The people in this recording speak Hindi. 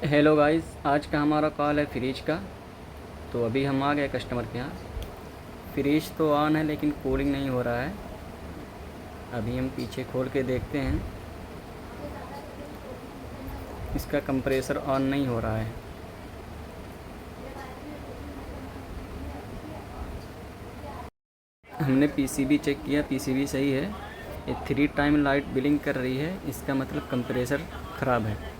हेलो गाइस, आज का हमारा कॉल है फ्रिज का। तो अभी हम आ गए कस्टमर के यहाँ। फ्रिज तो ऑन है लेकिन कूलिंग नहीं हो रहा है। अभी हम पीछे खोल के देखते हैं, इसका कंप्रेसर ऑन नहीं हो रहा है। हमने पीसीबी चेक किया, पीसीबी सही है। ये 3 टाइम लाइट बिलिंग कर रही है, इसका मतलब कंप्रेसर ख़राब है।